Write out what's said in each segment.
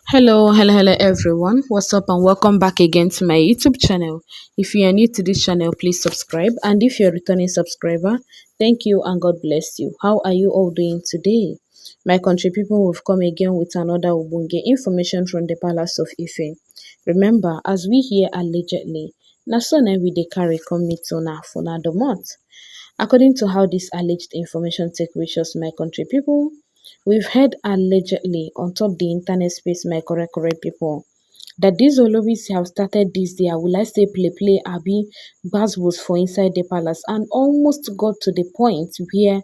Hello everyone. What's up and welcome back again to my YouTube channel. If you are new to this channel, please subscribe. And if you're a returning subscriber, thank you and God bless you. How are you all doing today? My country people, we've come again with another Ubunge information from the Palace of Ife. Remember, as we hear allegedly, na so na we dey carry come meet una for na the month. According to how this alleged information take reach us, my country people, we've heard allegedly on top the internet space, my correct people, that these Oloris have started this their, will I say play abi buzzwords for inside the palace and almost got to the point where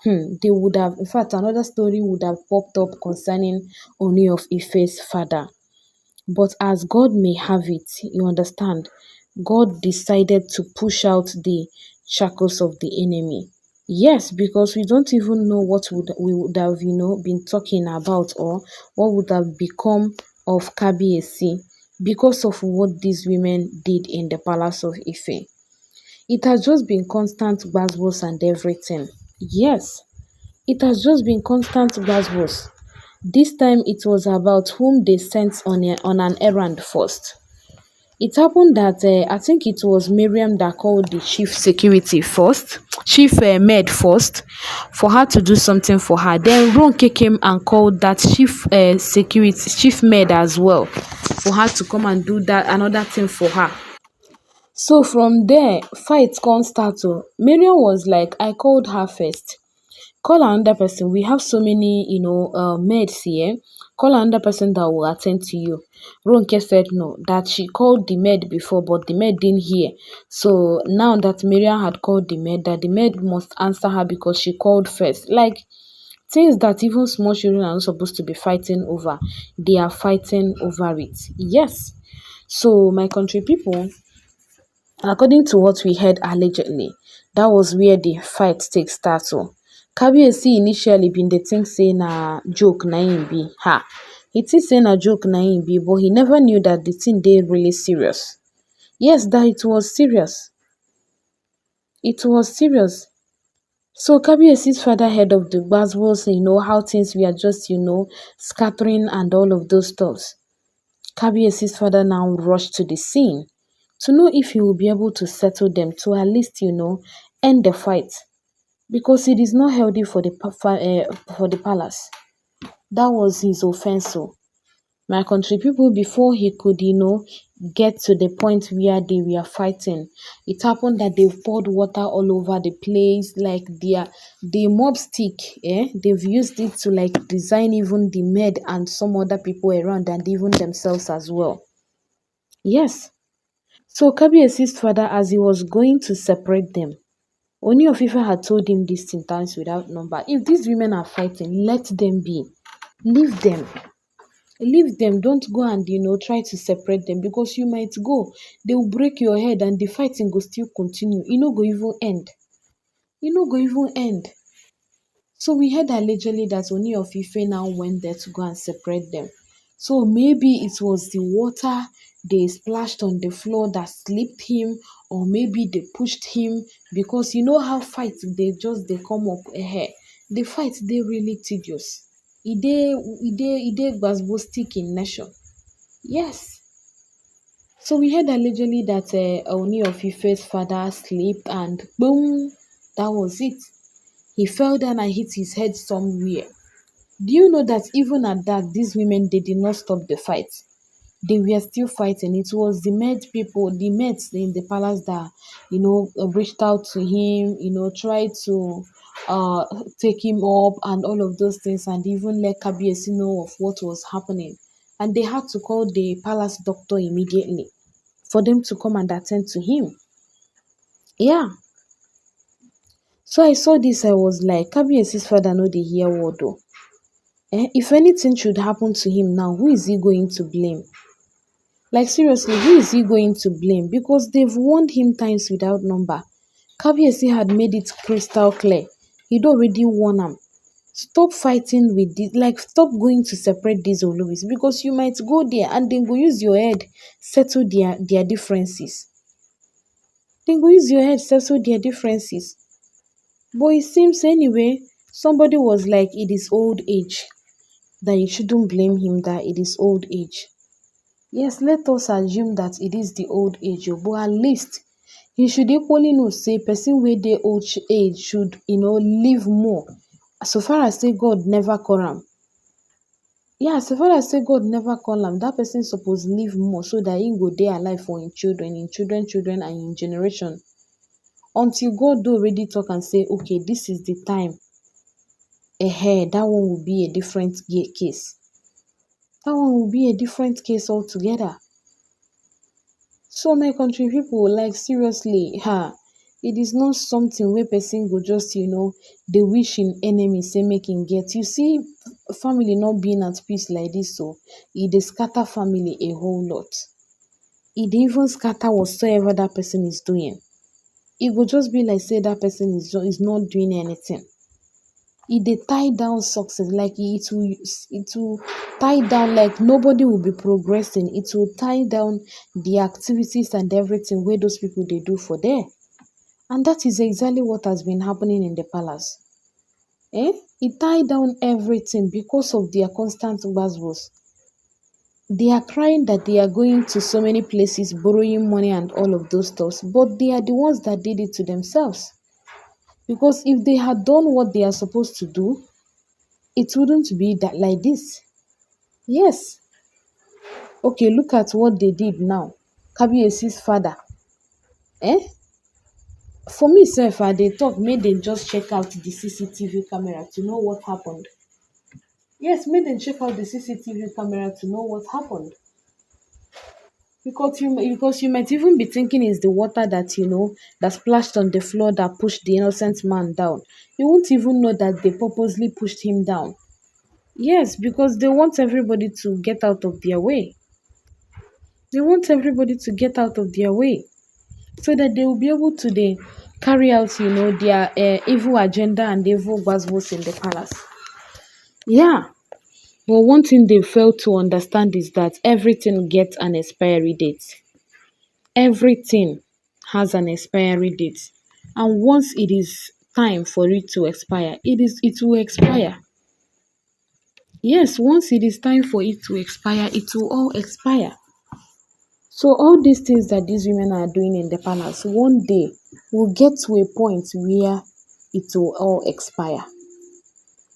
they would have, in fact, another story would have popped up concerning Ooni of Ife's father. But as God may have it, you understand, God decided to push out the shackles of the enemy. Yes, because we don't even know what we would have, been talking about, or what would have become of Kabiyesi because of what these women did in the palace of Ife. It has just been constant buzzwords and everything. Yes, it has just been constant buzzwords. This time it was about whom they sent on an errand first. It happened that I think it was Mariam that called the chief security first, chief maid first, for her to do something for her. Then Ronke came and called that chief security, chief maid as well, for her to come and do that another thing for her. So from there, fight can't start. Mariam was like, I called her first. Call another person. We have so many, maids here. Call another person that will attend to you. Ronke said no, that she called the maid before, but the maid didn't hear. So now that Miriam had called the maid, that the maid must answer her because she called first. Like things that even small children are not supposed to be fighting over, they are fighting over it. Yes. So my country people, according to what we heard allegedly, that was where the fight takes start. So Kabiyesi initially bin dey think say na joke na im be. He think say na joke na im be, but he never knew that the thing dey really serious. Yes, that it was serious. It was serious. So Kabiyesi's father heard of the buzzwords, how things were just, scattering and all of those stuffs. Kabiyesi's father now rushed to the scene to know if he will be able to settle them, to at least, end the fight. Because it is not healthy for the palace. That was his offense. So my country people, before he could, get to the point where they were fighting, it happened that they've poured water all over the place, like the mob stick, they've used it to like design even the maid and some other people around and even themselves as well. Yes. So Kabiyesi's father, as he was going to separate them, Ooni of Ife had told him this in times without number. If these women are fighting, let them be. Leave them. Leave them. Don't go and, try to separate them because you might go. They will break your head and the fighting will still continue. It no go even end. It no go even end. So we heard allegedly that Ooni of Ife now went there to go and separate them. So maybe it was the water they splashed on the floor that slipped him, or maybe they pushed him, because you know how fights they come up ahead. The fight they really tedious. It dey gbasgbos in nation. Yes. So we heard allegedly that Ooni of Ife's father slipped and boom, that was it. He fell down and hit his head somewhere. Do you know that even at that, these women, they did not stop the fight? They were still fighting. It was the med people, the meds in the palace that, reached out to him, tried to take him up and all of those things, and even let Kabiyesi know of what was happening. And they had to call the palace doctor immediately for them to come and attend to him. Yeah. So I saw this, I was like, Kabiyesi's father no dey hear word o. If anything should happen to him now, who is he going to blame? Like seriously, who is he going to blame? Because they've warned him times without number. Kabiyesi had made it crystal clear. He'd already warned him. Stop fighting with this, like stop going to separate these Oloris, because you might go there and then go use your head settle their differences. Then go use your head settle their differences. But it seems anyway, somebody was like, it is old age. that you shouldn't blame him that it is old age. Yes, let us assume that it is the old age, but at least he should equally know say person wey dey old age should live more. So far as say God never call am. Yeah, so far as say God never call am, that person suppose live more so that he go dey alive for him children children and him generation. Until God do already talk and say, okay, this is the time. That one will be a different case. That one will be a different case altogether. So my country people, like seriously, it is not something where person go just, dey wish him enemy say make him get. You see, family not being at peace like this, so e dey scatter family a whole lot. E dey even scatter whatsoever that person is doing. E go just be like say that person is not doing anything. E dey tie down success, like it will tie down, like nobody will be progressing. It will tie down the activities and everything wey those people dey do for there. And that is exactly what has been happening in the palace. It tie down everything because of their constant gbasgbos. They are crying that they are going to so many places, borrowing money and all of those stuffs, but they are the ones that did it to themselves. Because if they had done what they are supposed to do, it wouldn't be that like this. Yes. Okay, look at what they did now. Kabiyesi's father. For me sef, I dey talk make dem just check out the CCTV camera to know what happened. Yes, make dem check out the CCTV camera to know what happened. Because you might even be thinking it's the water that splashed on the floor that pushed the innocent man down. You won't even know that they purposely pushed him down. Yes, because they want everybody to get out of their way. They want everybody to get out of their way so that they will be able to carry out, their evil agenda and evil gbasgbos in the palace. Yeah. But one thing they fail to understand is that everything gets an expiry date. Everything has an expiry date. And once it is time for it to expire, it will expire. Yes, once it is time for it to expire, it will all expire. So all these things that these women are doing in the palace, one day will get to a point where it will all expire.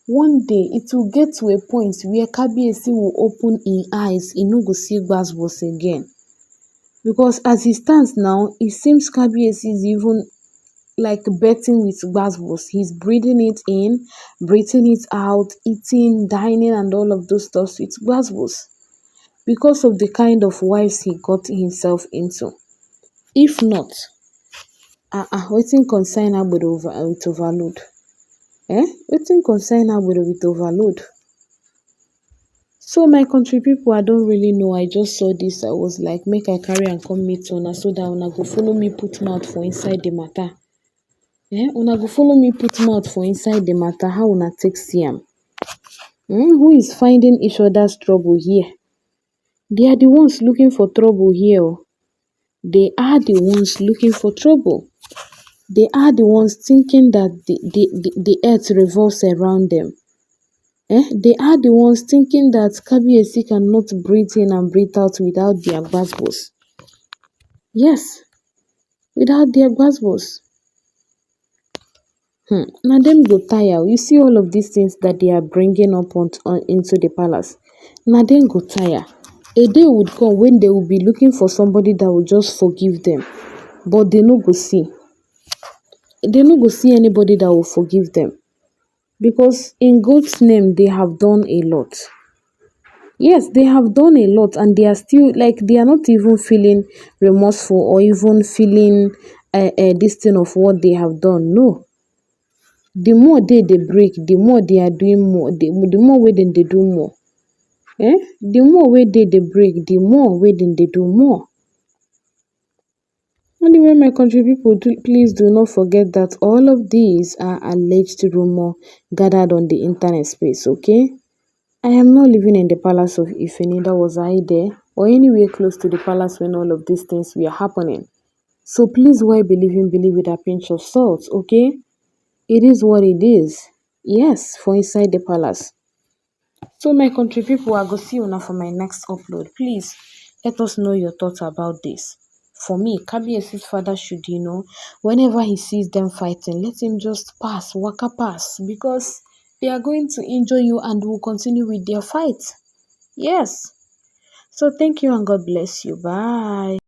One day it will get to a point where Kabiyesi will open his eyes, he no go see gbasgbos again. Because as it stands now, it seems Kabiyesi is even like betting with gbasgbos. He's breathing it in, breathing it out, eating, dining and all of those stuff with gbasgbos. Because of the kind of wives he got himself into. If not, wetin concern her with overload? Wetin concern her with overload? So my country people, I don't really know. I just saw this. I was like, make I carry and come meet una so that una go follow me put mouth for inside the matter. Una go follow me put mouth for inside the matter. How una take see am? Who is finding each other's trouble here? They are the ones looking for trouble here. They are the ones looking for trouble. They are the ones thinking that the earth revolves around them. They are the ones thinking that Kabiyesi cannot breathe in and breathe out without their gbasgbos. Yes, without their gbasgbos. Now them go tire. You see all of these things that they are bringing up into the palace. Now them go tire. A day would come when they will be looking for somebody that will just forgive them. But they no go see. They no go see anybody that will forgive them. Because in God's name, they have done a lot. Yes, they have done a lot and they are still, like, they are not even feeling remorseful or even feeling this thing of what they have done. No. The more they break, the more they are doing more. The more way they do more. The more way they break, the more way they do more. Anyway, my country people, please do not forget that all of these are alleged rumor gathered on the internet space, okay? I am not living in the palace of Ife, neither was I there, or anywhere close to the palace when all of these things were happening. So please, why believe with a pinch of salt, okay? It is what it is. Yes, for inside the palace. So my country people, I go see una for my next upload. Please let us know your thoughts about this. For me, Kabiesi's father should, whenever he sees them fighting, let him just pass, waka pass, because they are going to injure you and will continue with their fight. Yes. So thank you and God bless you. Bye.